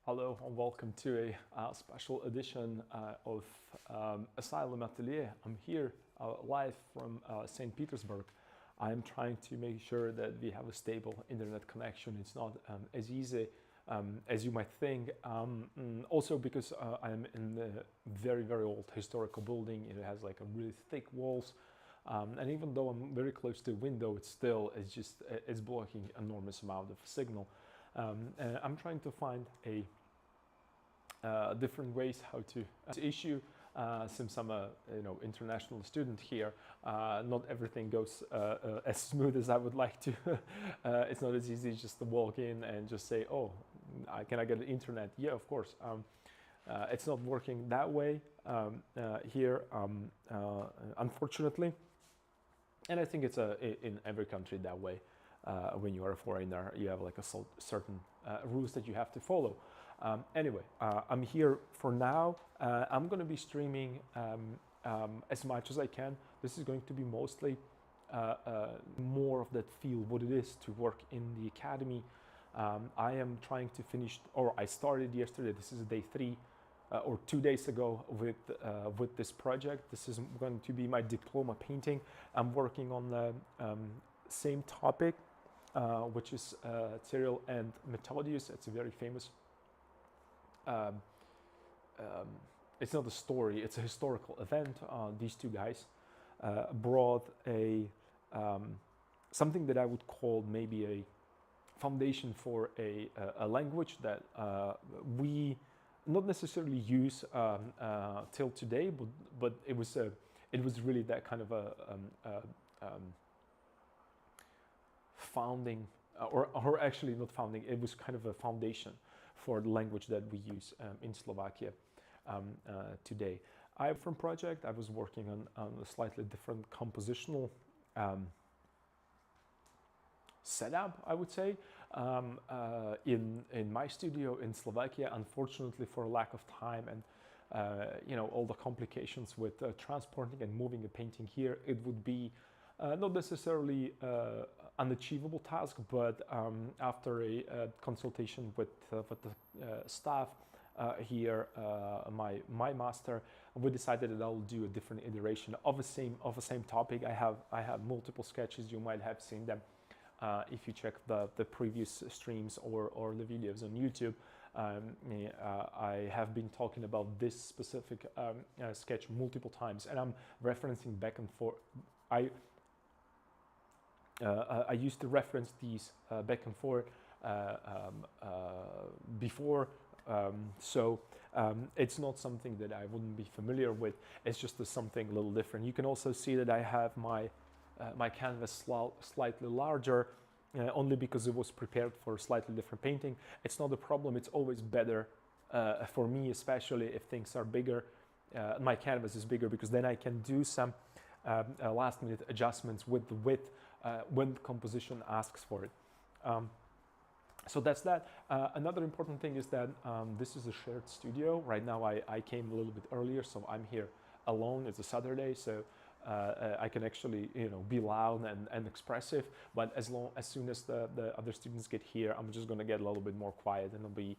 Hello and welcome to a special edition of Asylum Atelier. I'm here live from St. Petersburg. I'm trying to make sure that we have a stable internet connection. It's not as easy as you might think. Also because I'm in a very old historical building. It has like a really thick walls. And even though I'm very close to the window, it's blocking enormous amount of signal. And I'm trying to find different ways how to issue. Since I'm a international student here, not everything goes as smooth as I would like to. It's not as easy just to walk in and just say, "Oh, can I get the internet?" Yeah, of course. It's not working that way here, unfortunately. And I think it's in every country that way. When you are a foreigner, you have like a certain rules that you have to follow. Anyway, I'm here for now. I'm going to be streaming as much as I can. This is going to be mostly more of that feel what it is to work in the academy. I am trying to finish, or I started yesterday. This is day 3 or 2 days ago with this project. This is going to be my diploma painting. I'm working on the same topic, which is Cyril and Methodius. It's a very famous. It's not a story; it's a historical event. These two guys brought something that I would call maybe a foundation for a language that we not necessarily use till today, but it was really that kind of a founding, or actually not founding. It was kind of a foundation for the language that we use in Slovakia today. From project, I was working on a slightly different compositional setup, I would say, in my studio in Slovakia. Unfortunately, for lack of time and all the complications with transporting and moving a painting here, it would be not necessarily unachievable task, but after a consultation with the staff here, my master, we decided that I'll do a different iteration of the same topic. I have multiple sketches. You might have seen them if you check the previous streams or the videos on YouTube. I have been talking about this specific sketch multiple times, and I'm referencing back and forth. I used to reference these back and forth before, so it's not something that I wouldn't be familiar with. It's just something a little different. You can also see that I have my canvas slightly larger, only because it was prepared for slightly different painting. It's not a problem. It's always better for me, especially if things are bigger. My canvas is bigger because then I can do some last minute adjustments with the width when the composition asks for it. So that's that. Another important thing is that this is a shared studio. Right now I came a little bit earlier, so I'm here alone. It's a Saturday, so I can actually be loud and expressive. But as soon as the other students get here, I'm just going to get a little bit more quiet, and I'll be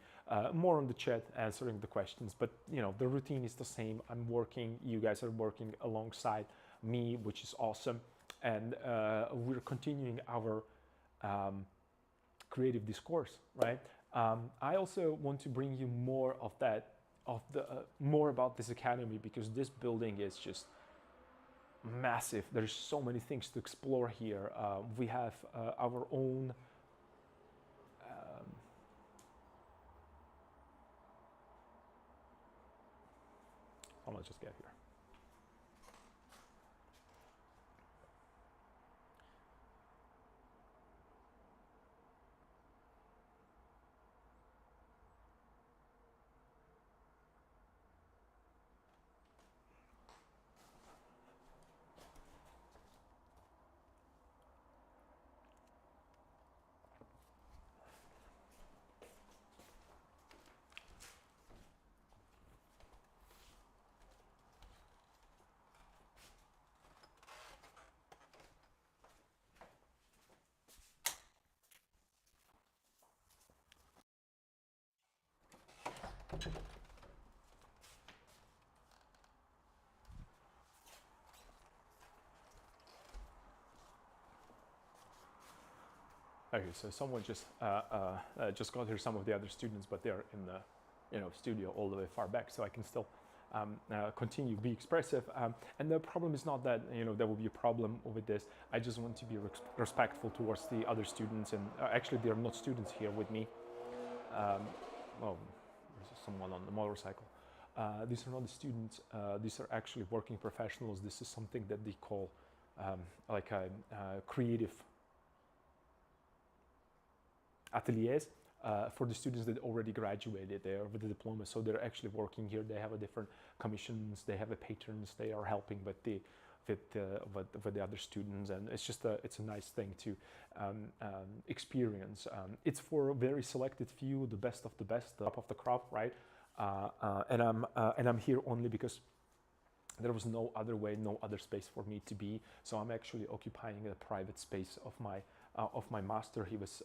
more on the chat answering the questions. But the routine is the same. I'm working. You guys are working alongside me, which is awesome. And we're continuing our creative discourse, right? I also want to bring you more of that, more about this academy, because this building is just massive. There's so many things to explore here. We have our own hold on, just get here. Okay, so someone just got here. Some of the other students, but they're in the studio all the way far back, so I can still continue be expressive. And the problem is not that there will be a problem with this. I just want to be respectful towards the other students, and actually there are not students here with me. Oh, there's someone on the motorcycle. These are not the students. These are actually working professionals. This is something that they call like a creative ateliers for the students that already graduated. They are with the diploma, so they're actually working here. They have a different commissions. They have a patrons. They are helping with the other students, and it's just it's a nice thing to experience. It's for a very selected few, the best of the best, the top of the crop, right? And I'm here only because there was no other way, no other space for me to be. So I'm actually occupying a private space of my master. He was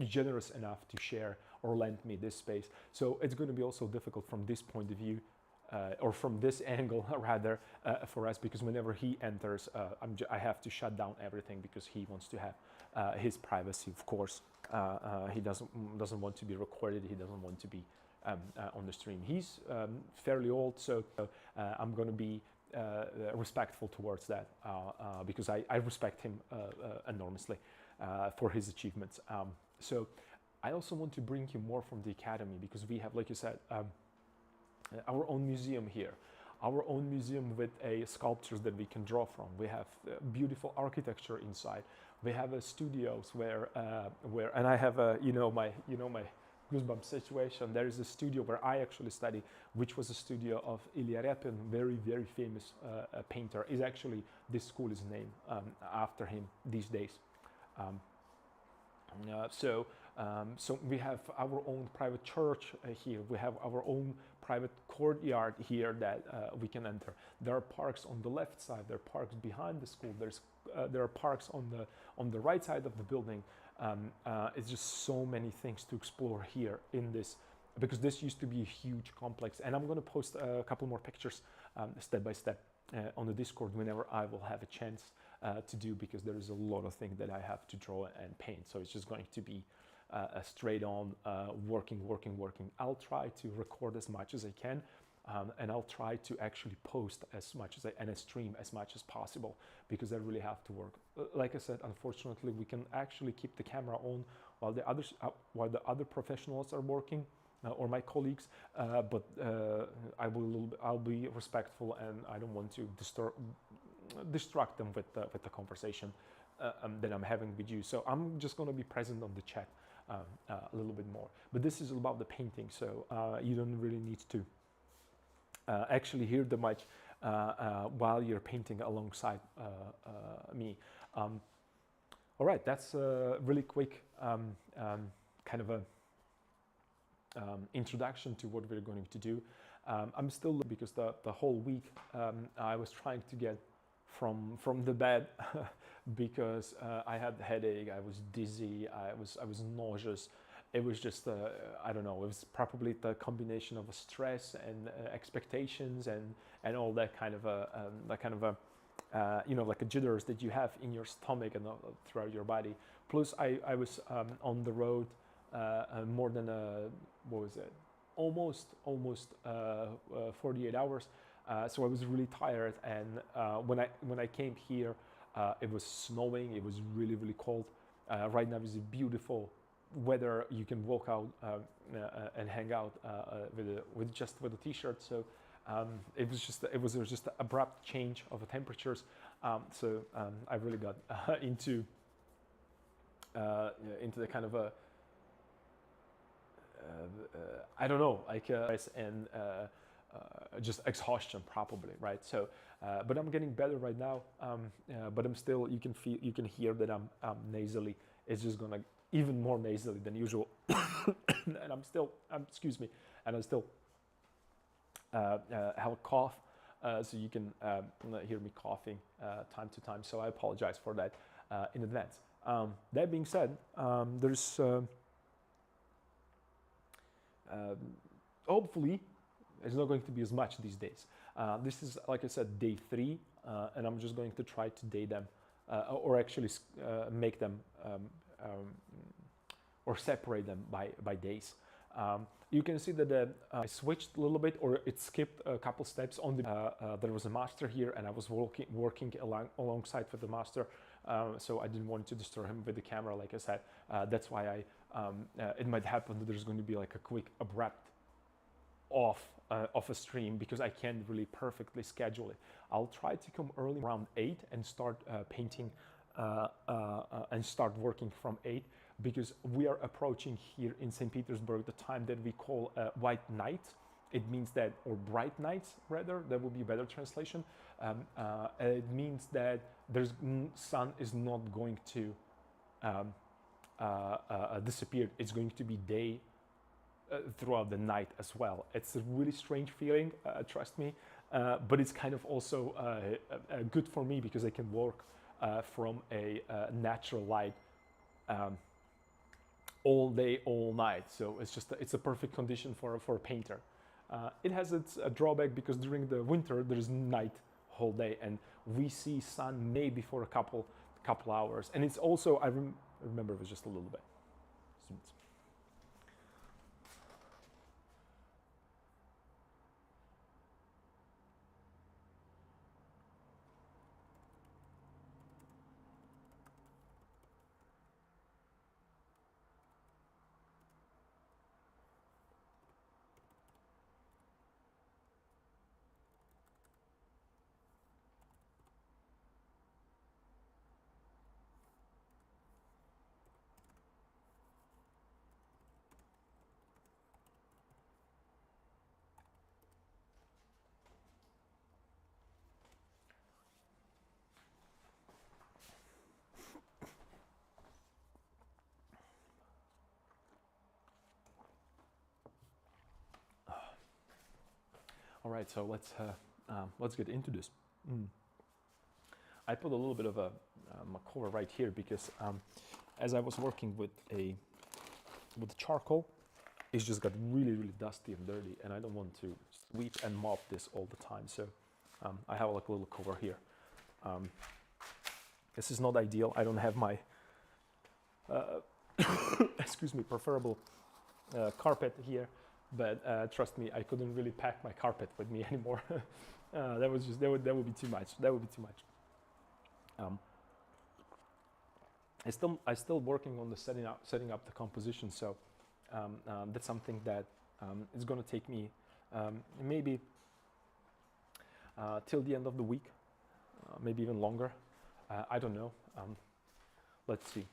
generous enough to share or lend me this space. So it's going to be also difficult from this point of view, or from this angle rather, for us, because whenever he enters, I have to shut down everything because he wants to have his privacy, of course. He doesn't want to be recorded. He doesn't want to be on the stream. He's fairly old, so I'm going to be respectful towards that because I respect him enormously for his achievements. So I also want to bring you more from the academy, because we have, like you said, our own museum here, our own museum with sculptures that we can draw from. We have beautiful architecture inside. We have studios where and I have my goosebump situation. There is a studio where I actually study, which was a studio of Ilya Repin, very, very famous painter. Is actually, this school is named after him these days. So we have our own private church here. We have our own private courtyard here that we can enter. There are parks on the left side. There are parks behind the school. There are parks on the right side of the building. It's just so many things to explore here in this, because this used to be a huge complex. And I'm going to post a couple more pictures step by step on the Discord whenever I will have a chance to do, because there is a lot of things that I have to draw and paint. So it's just going to be a straight on working. I'll try to record as much as I can. And I'll try to actually post as much as and stream as much as possible, because I really have to work. Like I said, unfortunately, we can actually keep the camera on while the other professionals are working, or my colleagues. But I'll be respectful, and I don't want to distract them with the conversation that I'm having with you. So I'm just going to be present on the chat a little bit more. But this is about the painting, so you don't really need to actually hear the much while you're painting alongside me. All right, that's a really quick kind of a introduction to what we're going to do. I'm still, because the whole week I was trying to get from the bed because I had a headache, I was dizzy, I was nauseous. It was just I don't know, it was probably the combination of stress and expectations and all that kind of like a jitters that you have in your stomach and throughout your body. Plus I was on the road more than what was it, almost 48 hours. So I was really tired, and when I came here, it was snowing. It was really, really cold. Right now is a beautiful weather. You can walk out and hang out with a t-shirt. So it was just an abrupt change of the temperatures. So I really got into the kind of a I don't know, like and just exhaustion probably, right? So but I'm getting better right now, but I'm still, you can hear that I'm nasally. It's just gonna even more nasally than usual. And excuse me, and I still have a cough, so you can hear me coughing time to time, so I apologize for that in advance. That being said, there's hopefully it's not going to be as much these days. This is, like I said, day 3, and I'm just going to try to date them, or actually make them or separate them by days. You can see that I switched a little bit, or it skipped a couple steps on the. There was a master here, and I was working alongside with the master, so I didn't want to disturb him with the camera. Like I said, that's why it might happen that there's going to be like a quick abrupt off a stream, because I can't really perfectly schedule it. I'll try to come early around 8 and start painting and start working from 8, because we are approaching here in St. Petersburg the time that we call white night. It means that, or bright nights rather, that would be a better translation. It means that there's sun is not going to disappear. It's going to be day throughout the night as well. It's a really strange feeling, trust me, but it's kind of also good for me, because I can work from a natural light all day, all night. So it's a perfect condition for a painter. It has its drawback, because during the winter there's night whole day, and we see sun maybe for a couple hours. And it's also, I remember it was just a little bit. All right, so let's get into this. I put a little bit of a cover right here, because as I was working with charcoal, it's just got really dusty and dirty, and I don't want to sweep and mop this all the time. So I have like a little cover here. This is not ideal. I don't have my excuse me, preferable carpet here. But trust me, I couldn't really pack my carpet with me anymore. That would be too much. That would be too much. I still working on the setting up the composition. So that's something that is going to take me maybe till the end of the week, maybe even longer. I don't know. Let's see.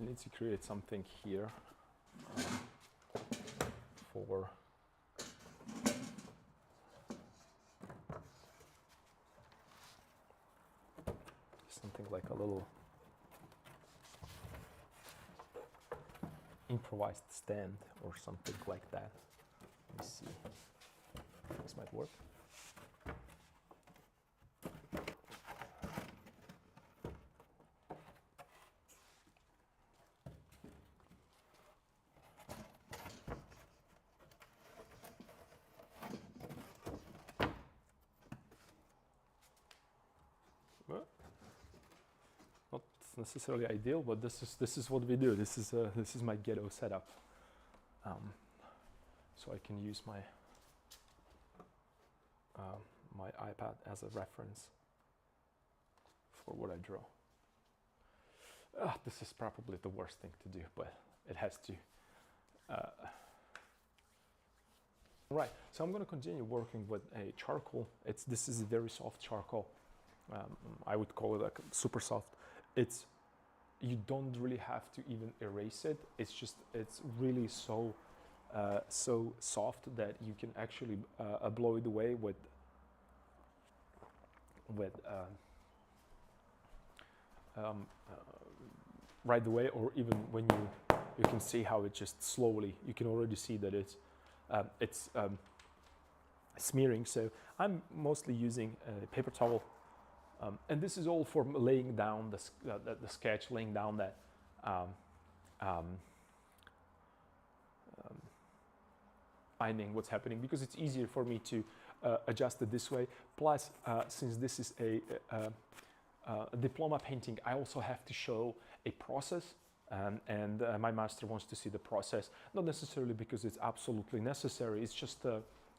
I need to create something here for something like a little improvised stand or something like that. Let me see. This might work. Not necessarily ideal, but this is what we do. This is my ghetto setup. So I can use my my iPad as a reference for what I draw. This is probably the worst thing to do, but it has to. Right, so I'm going to continue working with a charcoal. This is a very soft charcoal. I would call it like super soft. You don't really have to even erase it. It's really so soft that you can actually blow it away with right away, or even when you can see how it just slowly, you can already see that it's smearing. So I'm mostly using a paper towel, and this is all for laying down the sketch, laying down that finding what's happening, because it's easier for me to adjust it this way. Plus, since this is a diploma painting, I also have to show a process, and my master wants to see the process, not necessarily because it's absolutely necessary. It's just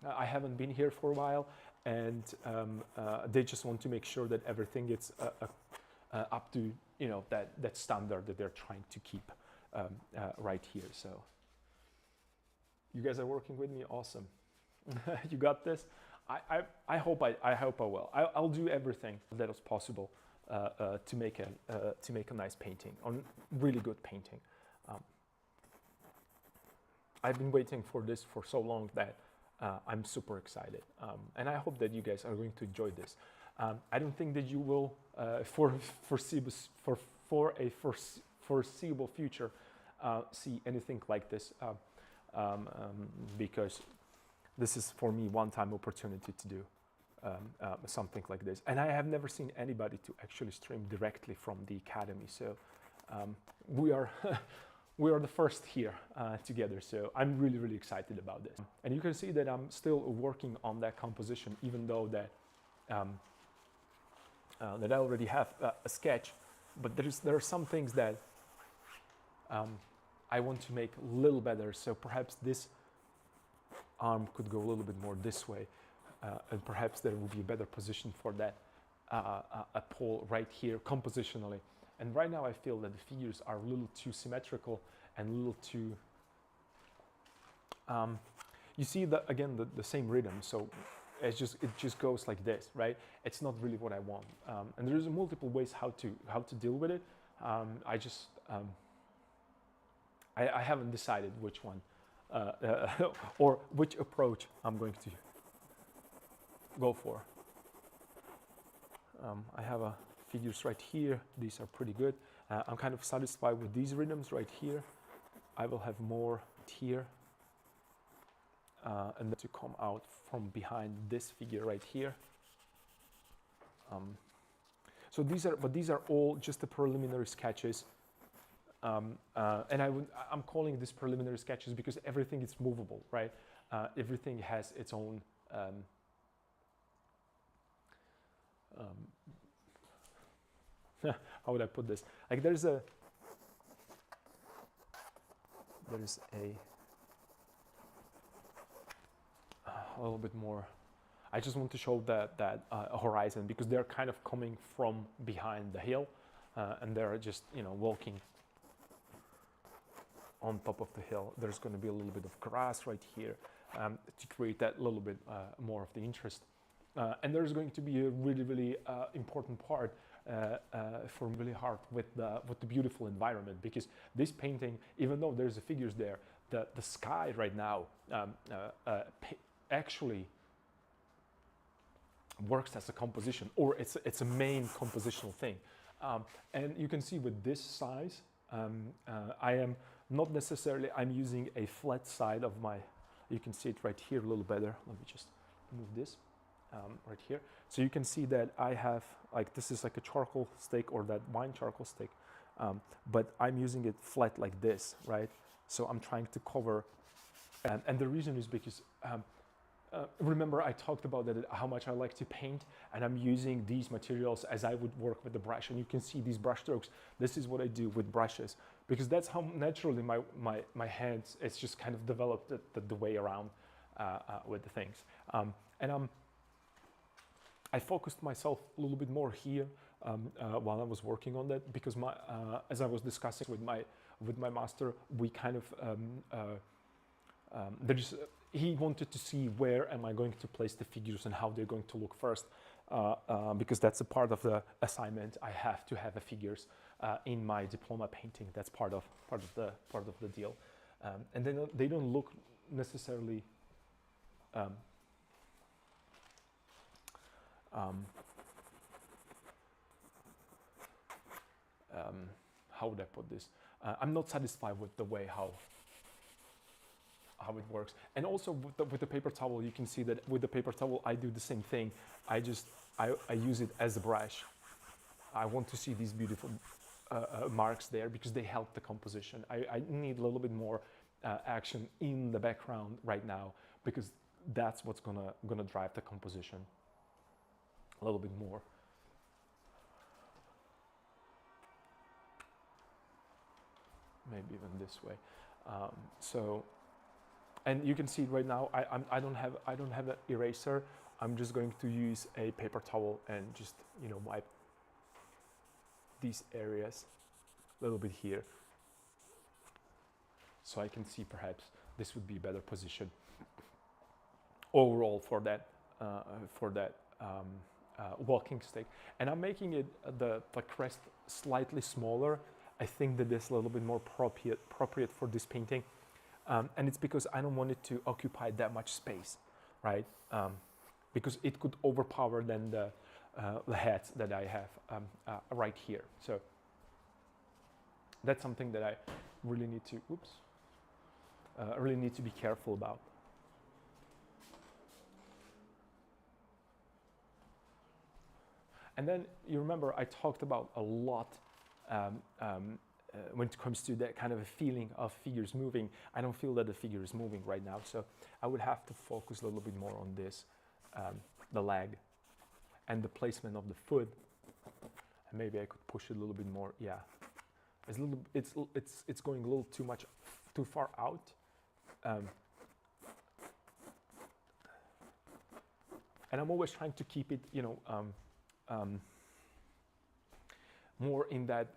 I haven't been here for a while, and they just want to make sure that everything gets up to, you know, that standard that they're trying to keep right here. So you guys are working with me, awesome. You got this. I hope I will. I'll do everything that is possible to make a nice painting, or really good painting. I've been waiting for this for so long that I'm super excited, and I hope that you guys are going to enjoy this. I don't think that you will, for a foreseeable future, see anything like this, because this is for me one-time opportunity to do something like this, and I have never seen anybody to actually stream directly from the academy. So we are we are the first here together. So I'm really excited about this, and you can see that I'm still working on that composition, even though that that I already have a sketch. But there are some things that I want to make a little better. So perhaps this arm could go a little bit more this way, and perhaps there will be a better position for that a pole right here compositionally. And right now I feel that the figures are a little too symmetrical and a little too you see that again, the same rhythm. So it just goes like this, right? It's not really what I want, and there's multiple ways how to deal with it. I haven't decided which one or which approach I'm going to go for. I have figures right here. These are pretty good. I'm kind of satisfied with these rhythms right here. I will have more here, and then to come out from behind this figure right here. So these are all just the preliminary sketches. And I'm calling this preliminary sketches because everything is movable, right? Everything has its own how would I put this? Like there is a little bit more. I just want to show that horizon, because they're kind of coming from behind the hill, and they're just, you know, walking on top of the hill. There's going to be a little bit of grass right here to create that little bit more of the interest. And there's going to be a really important part for really hard with the beautiful environment, because this painting, even though there's the figures there, the sky right now actually works as a composition, or it's a main compositional thing. And you can see with this size, I am not necessarily, I'm using a flat side of my, you can see it right here a little better. Let me just move this right here. So you can see that I have, like, this is like a charcoal stick, or that wine charcoal stick, but I'm using it flat like this, right? So I'm trying to cover, and the reason is because, remember I talked about that, how much I like to paint, and I'm using these materials as I would work with the brush, and you can see these brush strokes. This is what I do with brushes, because that's how naturally my hands, it's just kind of developed the way around with the things. And I focused myself a little bit more here while I was working on that, because as I was discussing with my master, we kind of he wanted to see where am I going to place the figures and how they're going to look first, because that's a part of the assignment. I have to have the figures in my diploma painting. That's part of the deal, and then they don't look necessarily how would I put this? I'm not satisfied with the way how it works. And also with the paper towel, you can see that with the paper towel, I do the same thing. I use it as a brush. I want to see these beautiful marks there because they help the composition. I need a little bit more action in the background right now because that's what's gonna drive the composition a little bit more. Maybe even this way. So, and you can see right now I don't have an eraser. I'm just going to use a paper towel and just wipe these areas a little bit here, so I can see perhaps this would be a better position overall for that walking stick. And I'm making it the crest slightly smaller. I think that this is a little bit more appropriate for this painting, and it's because I don't want it to occupy that much space, right? Because it could overpower then the hats that I have right here. So that's something that I really need to, really need to be careful about. And then you remember I talked about a lot when it comes to that kind of a feeling of figures moving. I don't feel that the figure is moving right now, so I would have to focus a little bit more on this, the leg and the placement of the foot. And maybe I could push it a little bit more. Yeah, it's going a little too far out. And I'm always trying to keep it, more in that.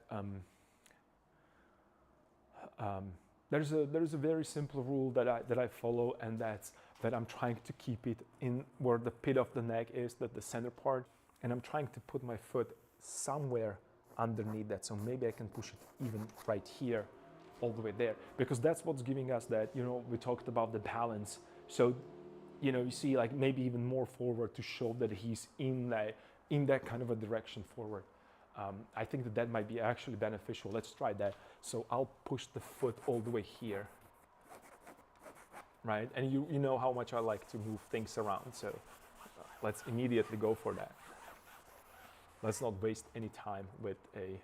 There's a very simple rule that I follow, and that's that I'm trying to keep it in where the pit of the neck is, the center part, and I'm trying to put my foot somewhere underneath that. So maybe I can push it even right here, all the way there, because that's what's giving us that. We talked about the balance. So, you see, like maybe even more forward to show that he's in that kind of a direction forward. I think that might be actually beneficial. Let's try that. So I'll push the foot all the way here, right? And you know how much I like to move things around. So let's immediately go for that. Let's not waste any time with a.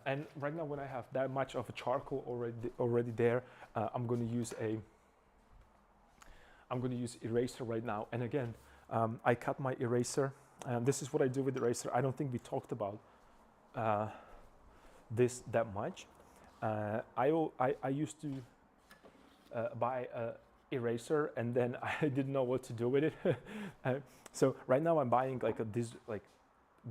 And right now, when I have that much of a charcoal already there, I'm going to use eraser right now. And again, I cut my eraser. This is what I do with eraser. I don't think we talked about this that much. I used to buy a eraser, and then I didn't know what to do with it. So right now I'm buying this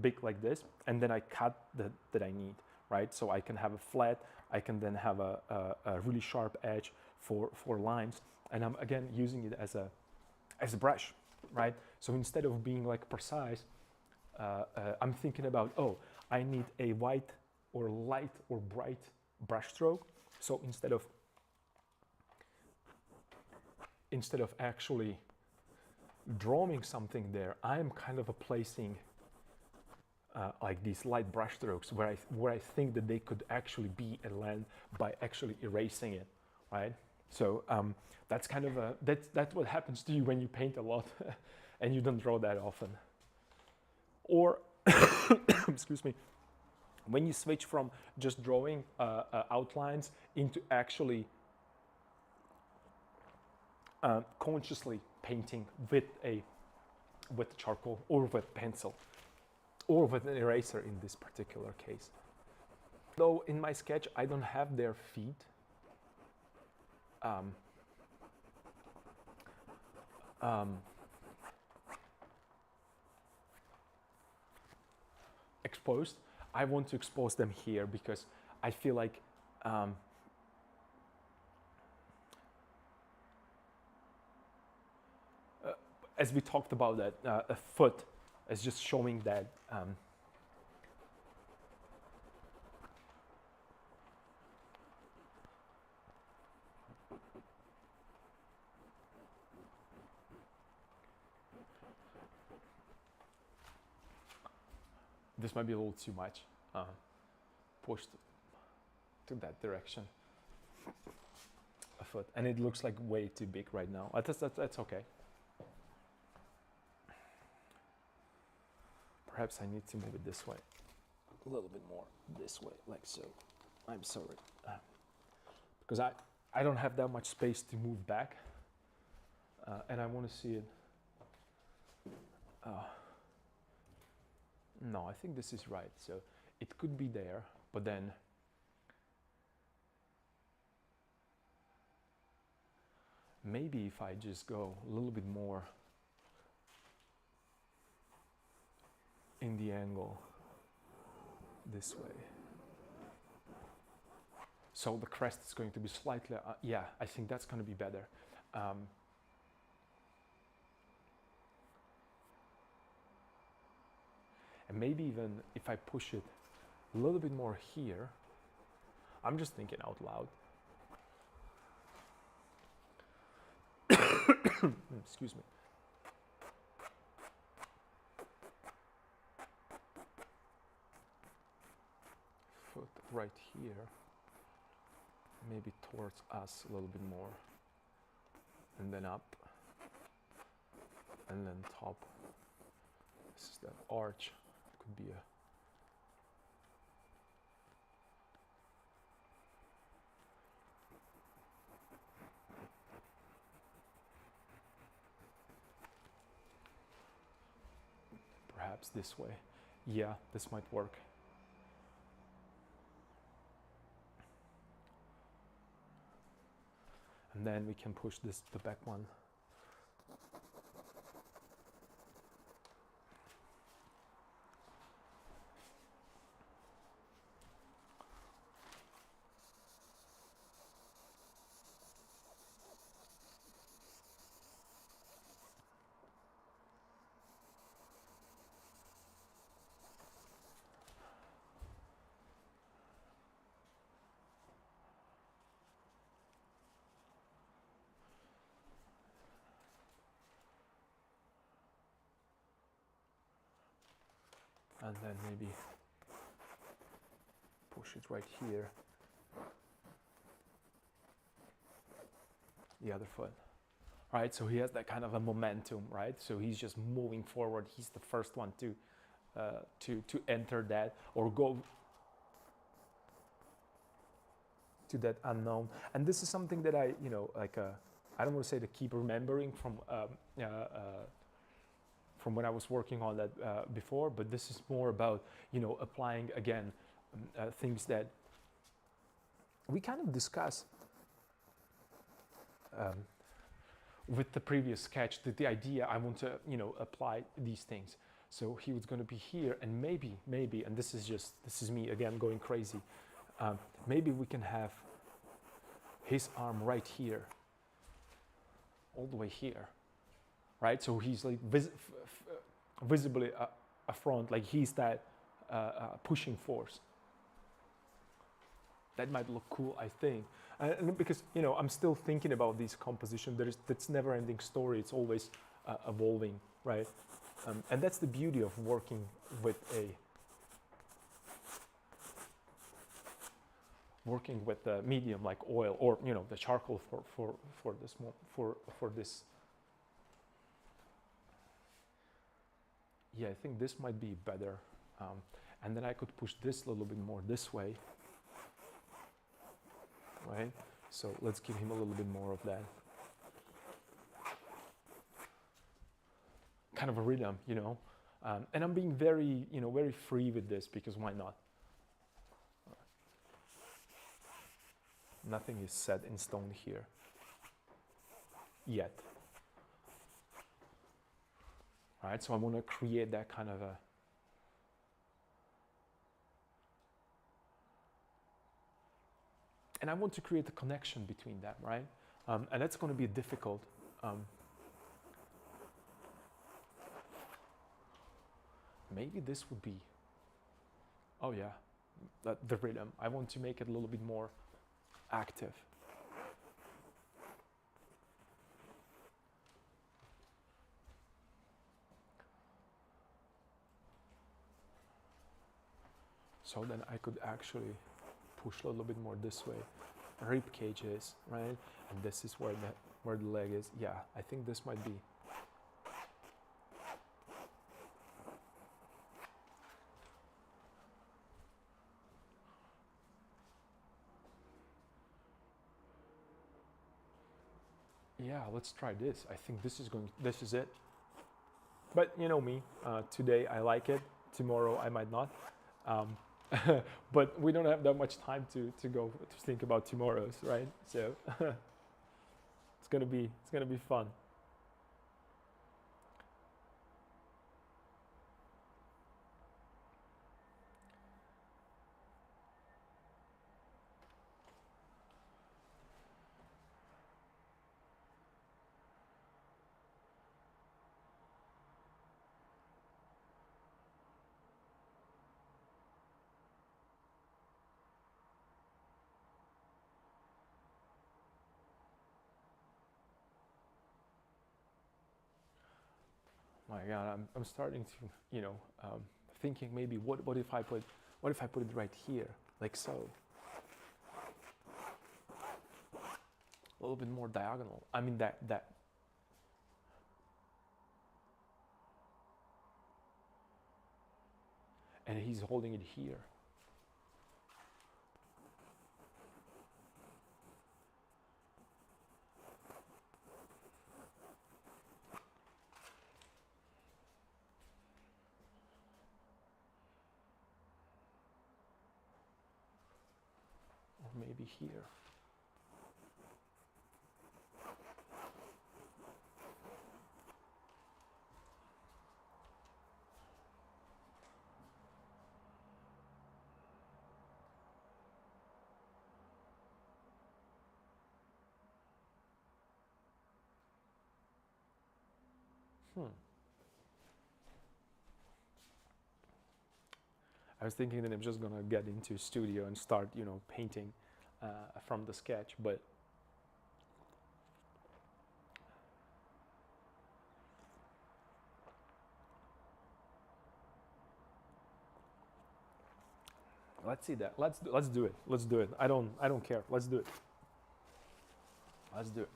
big like this, and then I cut that I need, right? So I can have a flat. I can then have a really sharp edge for lines, and I'm again using it as a brush, right? So instead of being precise, I'm thinking about, I need a white or light or bright brush stroke. So instead of actually drawing something there, I'm kind of placing these light brush strokes where I think that they could actually be and land by actually erasing it, right? So that's kind of that's what happens to you when you paint a lot and you don't draw that often. Or excuse me, when you switch from just drawing outlines into actually consciously painting with charcoal or with pencil or with an eraser in this particular case. Though in my sketch I don't have their feet exposed. I want to expose them here because I feel like as we talked about that, a foot is just showing that This might be a little too much pushed to that direction. A foot, and it looks like way too big right now. That's okay. Perhaps I need to move it this way, a little bit more this way, like so. I'm sorry, because I don't have that much space to move back, and I want to see it. No, I think this is right. So it could be there, but then maybe if I just go a little bit more in the angle this way. So the crest is going to be slightly, yeah, I think that's going to be better. And maybe even if I push it a little bit more here, I'm just thinking out loud. Excuse me. Foot right here, maybe towards us a little bit more, and then up, and then top. This is that arch. Could be a perhaps this way. Yeah, this might work. And then we can push this, the back one. And then maybe push it right here. The other foot. All right, so he has that kind of a momentum, right? So he's just moving forward. He's the first one to enter that or go to that unknown. And this is something that I, I don't want to say to keep remembering from when I was working on that before, but this is more about, applying again things that we kind of discuss with the previous sketch, that the idea I want to, apply these things. So he was going to be here, and maybe, and this is me again going crazy. Maybe we can have his arm right here, all the way here, right? So he's like visibly a front, like he's that pushing force. That might look cool, I think. And because, I'm still thinking about this composition. That's never-ending story. It's always evolving, right? And that's the beauty of working with a medium like oil, or the charcoal for this. Yeah, I think this might be better. And then I could push this a little bit more this way. Right? So let's give him a little bit more of that. Kind of a rhythm, and I'm being very, very free with this, because why not? Nothing is set in stone here yet. All right, so I want to create that kind of a and I want to create a connection between that, right? And that's going to be difficult. Maybe this would be, oh yeah, the rhythm. I want to make it a little bit more active. So then I could actually push a little bit more this way. Rib cage is, right? And this is where the leg is. Yeah, I think this might be. Yeah, let's try this. I think this is it. But you know me, today I like it, tomorrow I might not. Um, but we don't have that much time to go to think about tomorrows, right? So it's gonna be fun. My God, I'm starting to, thinking maybe what if I put it right here, like so, a little bit more diagonal. I mean that, and he's holding it here. Or maybe here. Hmm. I was thinking that I'm just gonna get into a studio and start, painting from the sketch, but let's see that. Let's do it. Let's do it. I don't care. Let's do it. Let's do it.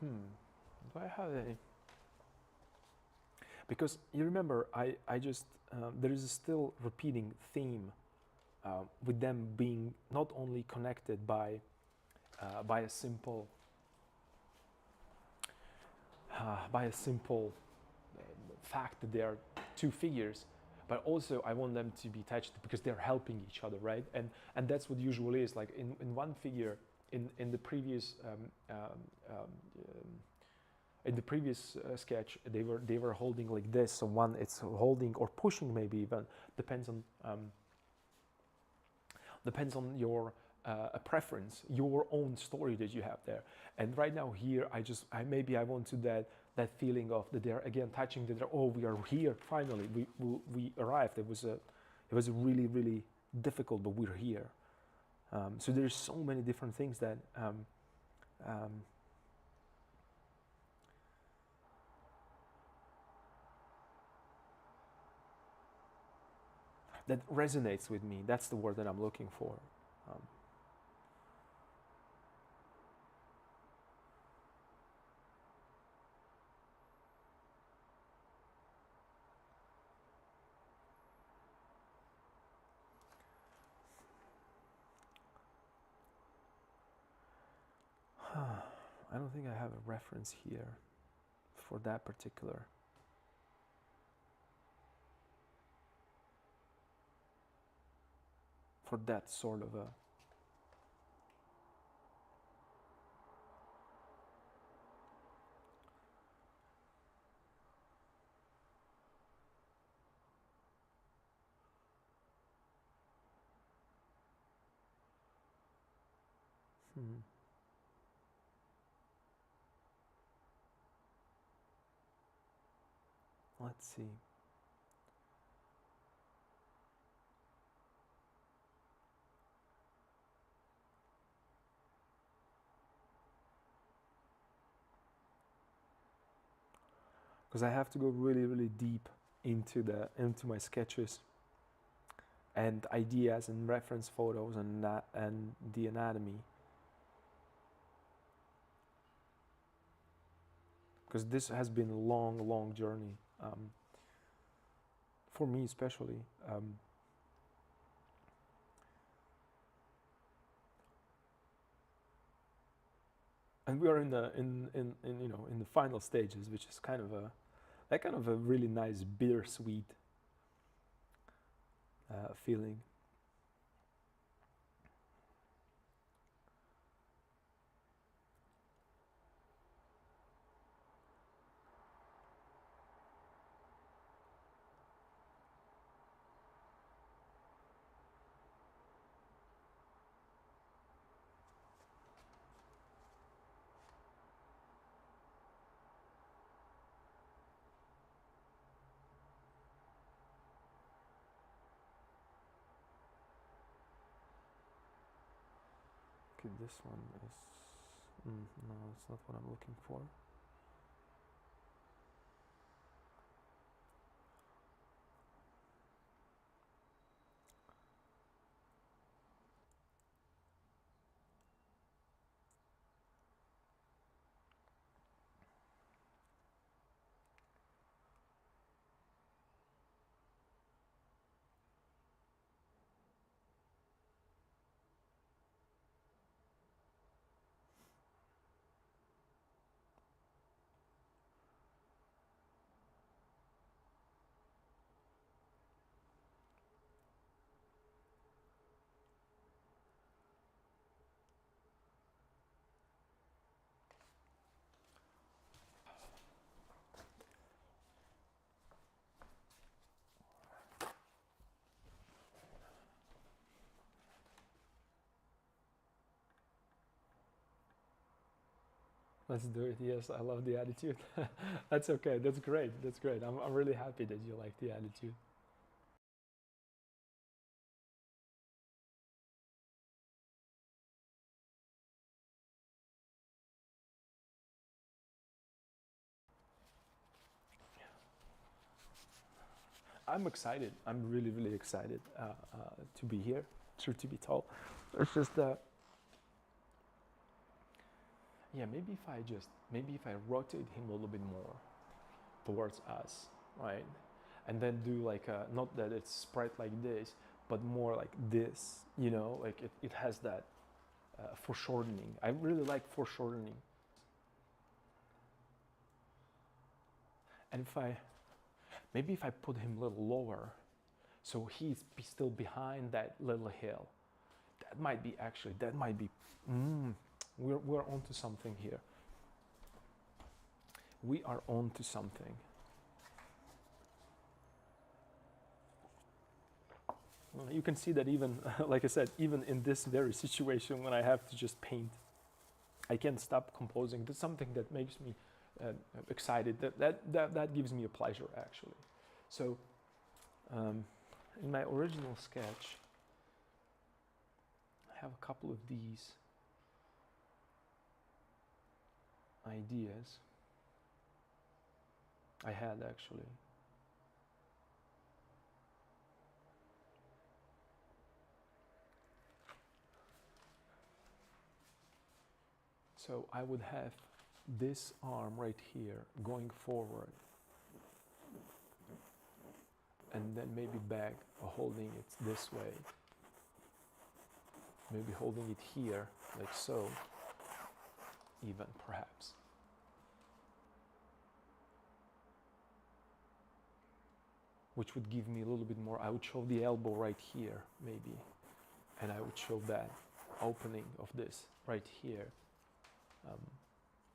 Do I have any? Because you remember, I just there is a still repeating theme with them being not only connected by a simple fact that they are two figures, but also I want them to be attached because they're helping each other, right? And that's what usually is like in one figure in the previous in the previous sketch they were holding like this, so one it's holding or pushing, maybe even depends on your a preference, your own story that you have there. And right now here I want to that feeling of that they're again touching, that oh, we are here finally, we arrived. It was really really difficult, but we're here. So there's so many different things that that resonates with me. That's the word that I'm looking for. Um, I don't think I have a reference here for that particular. For that sort of a. Let's see. Because I have to go really, really deep into my sketches and ideas and reference photos and the anatomy. Because this has been a long, long journey for me, especially. And we are in the final stages, which is kind of a really nice bittersweet feeling. Okay, this one is no, it's not what I'm looking for. Let's do it. Yes, I love the attitude. That's okay. That's great. That's great. I'm really happy that you like the attitude. I'm excited. I'm really, really excited to be here, truth to be told. It's just that, yeah, maybe if I rotate him a little bit more towards us, right? And then do like not that it's spread like this, but more like this, like it has that foreshortening. I really like foreshortening. And maybe if I put him a little lower, so he's still behind that little hill, that might be, we're onto something here. We are onto something. You can see that even, like I said, even in this very situation when I have to just paint, I can't stop composing. That's something that makes me excited. That gives me a pleasure, actually. So, in my original sketch, I have a couple of these ideas. I had actually. So I would have this arm right here going forward, and then maybe back, holding it this way. Maybe holding it here, like so, even perhaps. Which would give me a little bit more. I would show the elbow right here, maybe, and I would show that opening of this right here.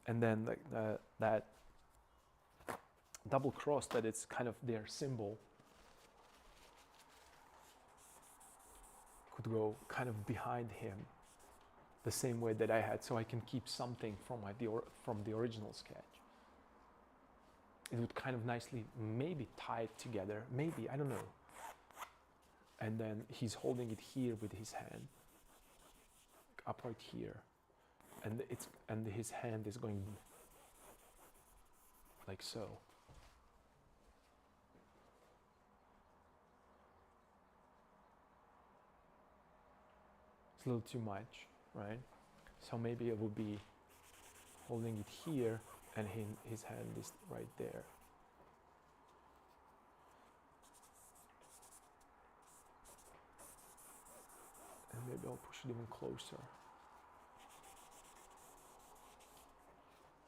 And then that double cross, that it's kind of their symbol, could go kind of behind him. the same way that I had, so I can keep something from from the original sketch. It would kind of nicely maybe tie it together, maybe, I don't know. And then he's holding it here with his hand, up right here, and his hand is going like so. It's a little too much, right? So maybe it would be holding it here, and his hand is right there. And maybe I'll push it even closer.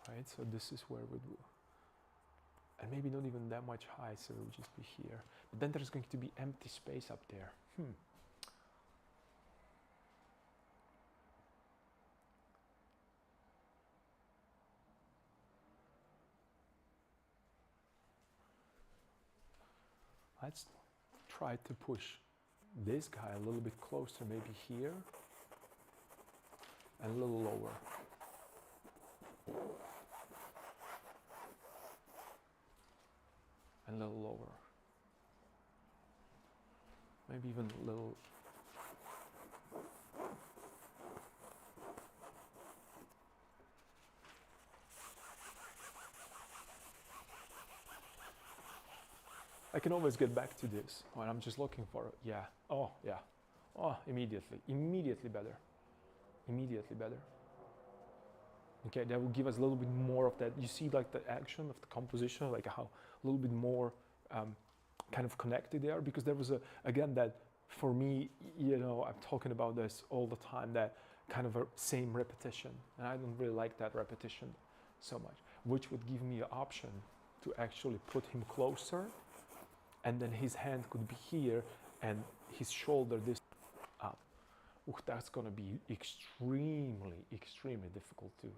Right, so this is where we do. And maybe not even that much high, so it will just be here. But then there's going to be empty space up there. Let's try to push this guy a little bit closer, maybe here, and a little lower. And a little lower. Maybe even a little. I can always get back to this when I'm just looking for it. Yeah. Oh, yeah. Oh, immediately. Immediately better. Immediately better. Okay, that will give us a little bit more of that. You see, like the action of the composition, like how a little bit more kind of connected there, because there was again, that for me, you know, I'm talking about this all the time, that kind of a same repetition, and I don't really like that repetition so much, which would give me an option to actually put him closer, and then his hand could be here and his shoulder this up. That's gonna be extremely difficult too.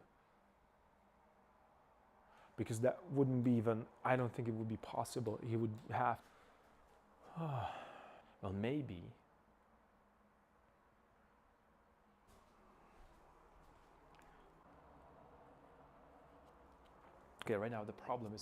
Because that wouldn't be even, I don't think it would be possible. He would have, well, maybe. Okay, right now the problem is